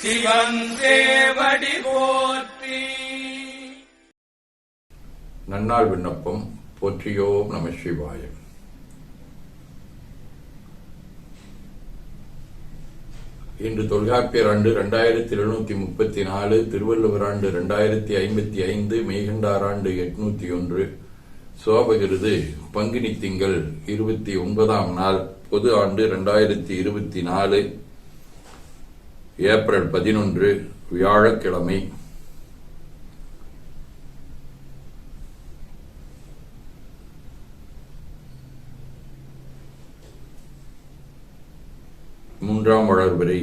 சிவன் சேவடி போற்றி. நன்னாள் விண்ணப்பம். போற்றியோம் நம சிவாயம். இன்று தொல்காப்பியர் ஆண்டு 2734, திருவள்ளுவர் ஆண்டு 2055, மெய்கண்டார் ஆண்டு 801, சோபகிருது பங்குனி திங்கள் 29ஆம் நாள், பொது ஆண்டு 2024, ஏப்ரல் 11, வியாழக்கிழமை. மூன்றாம் வளர்வரை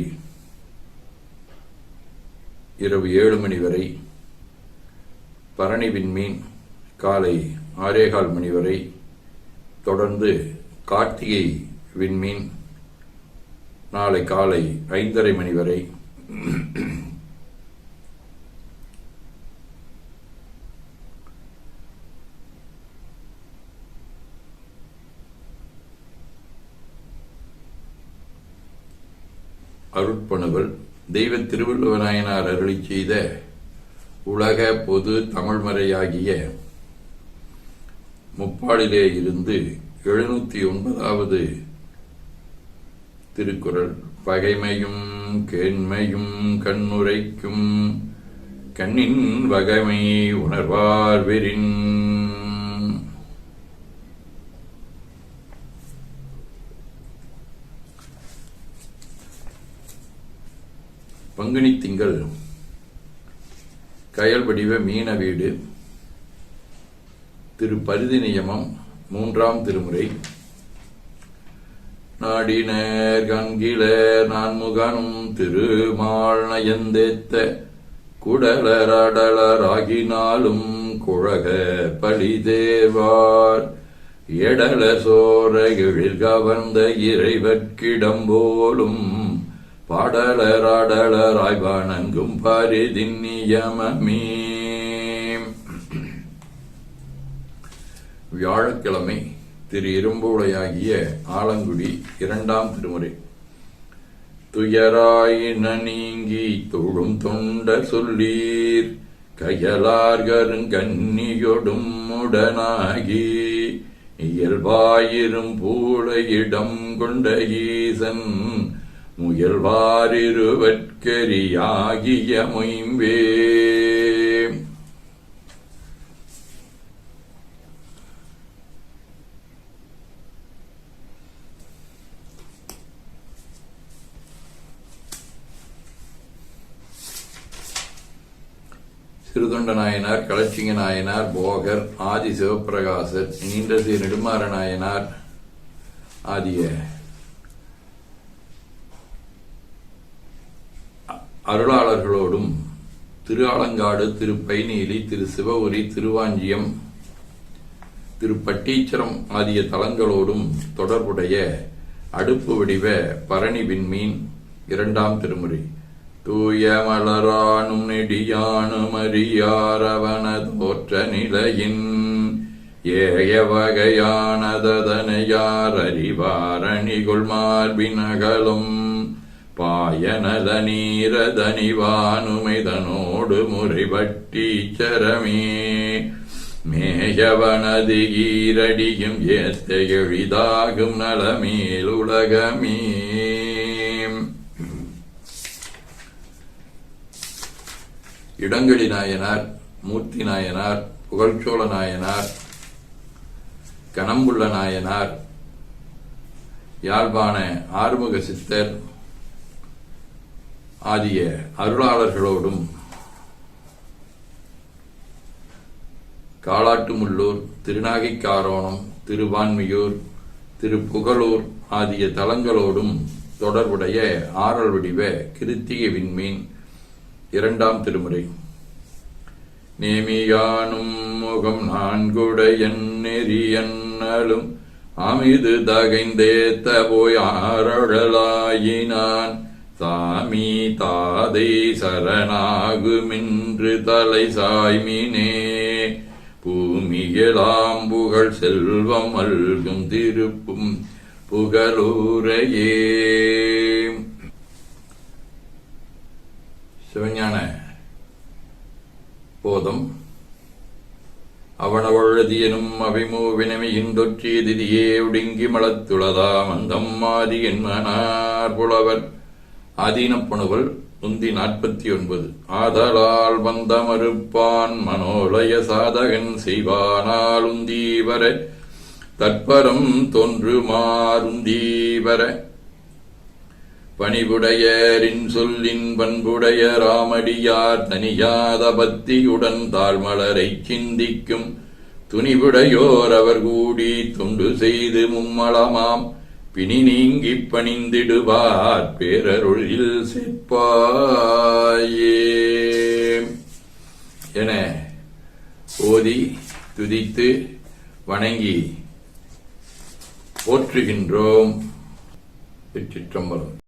இரவு 7 மணி வரை, பரணி விண்மீன் காலை 6:15 மணி வரை, தொடர்ந்து கார்த்திகை விண்மீன் நாளை காலை 5:30 மணி வரை, அருட்பணுவல் தெய்வ திருவள்ளுவர் நாயனார் அருளிச் செய்த உலக பொது தமிழ்மறையாகிய முப்பாடிலே இருந்து 709வது திருக்குறள். பகைமையும் கேண்மையும் கண்ணுரைக்கும் கண்ணின் வகைமை உணர்வார்வெறின். பங்குனி திங்கள் கயல் வடிவ மீன வீடு. திரு பரிதி நியமம் 3ஆம் திருமுறை. நாடினர் கண்கில நான்முகனும் திருமால் நயந்தேத்த குடலரடலராகினாலும் குழக பழிதேவார் எடல சோர எழில் கவர்ந்த இறைவற்கிடம்போலும் பாடலராடலராய் வணங்கும் பரிதின் நியமமே. வியாழக்கிழமை திரு இரும்புளையாகிய ஆலங்குடி 2ஆம் திருமுறை. துயராயின நீங்கி தொழும் தொண்டர் சொல்லீர் கயலார்கருங்கன்னியொடும் உடனாகி இயல்பாயிரும் பூளையிடம் கொண்ட ஈசன் முயல்வாரிருவற்கரியாகிய மொயம்பே. சிறுதொண்ட நாயனார், களச்சிங்க நாயனார், போகர், ஆதி சிவப்பிரகாசர், நீண்டசி நெடுமாற நாயனார் ஆகிய அருளாளர்களோடும் திரு ஆலங்காடு, திரு பைநீலி, திரு சிவபுரி, திருவாஞ்சியம், திரு பட்டீச்சரம் ஆகிய தலங்களோடும் தொடர்புடைய அடுப்பு வடிவ பரணி விண்மீன் 2ஆம் திருமுறை. தூய மலரானும் நெடியானும் அறியாரவன தோற்ற நிலையின் ஏய வகையானதனையார் அறிவாரணிகொள் மார்பினகலும் பாயநல நீரதனிவானுமைதனோடு முறைபட்டீச்சரமே மேயவனது ஈரடியும் ஏத்த எளிதாகும் நலமேல் உலகமே. இடங்களி நாயனார், மூர்த்தி நாயனார், புகழ்ச்சோழ நாயனார், கணம்புள்ள நாயனார், யாழ்ப்பாண ஆறுமுக சித்தர் ஆகிய அருளாளர்களோடும் காளாட்டுமுள்ளூர், திருநாகைக்காரோணம், திருவான்மியூர், திருப்புகழூர் ஆகிய தலங்களோடும் தொடர்புடைய ஆறல் வடிவ கிருத்திகை விண்மீன் 2ஆம் திருமுறை. நேமியானும் முகம் நான்குடையன் நெறியன்னலும் அமிது தகைந்தேத்த போய் ஆரழலாயினான் சாமி தாதை சரணாகுமின்று தலை சாய்மினே பூமியலாம் புகழ் செல்வம் அல்கும் திருப்பும் புகழூரையே. சிவஞான போதம் அவனவழதியனும் அபிமூவினமையின் தொற்றிய திதியே ஒடுங்கி மலத்துளதாம் அந்தம் மாறி என்மனார் புலவர். ஆதீனப்புணுவல் 149. ஆதலால் வந்த மறுப்பான் மனோலய சாதகன் செய்வானால் உந்தீவர தற்பரம் தோன்றுமாறுந்தீவர பணிவுடையரின் சொல்லின் பண்புடைய ராமடியார் தனியாத பக்தியுடன் தாழ்மலரைச் சிந்திக்கும் துணிவுடையோர் அவர் கூடி தொண்டு செய்து மும்மளமாம் பிணி நீங்கிப் பணிந்திடுவார் பேரருளில் செப்பாயே என ஓதி துதித்து வணங்கி போற்றுகின்றோம். திருச்சிற்றம்பலம்.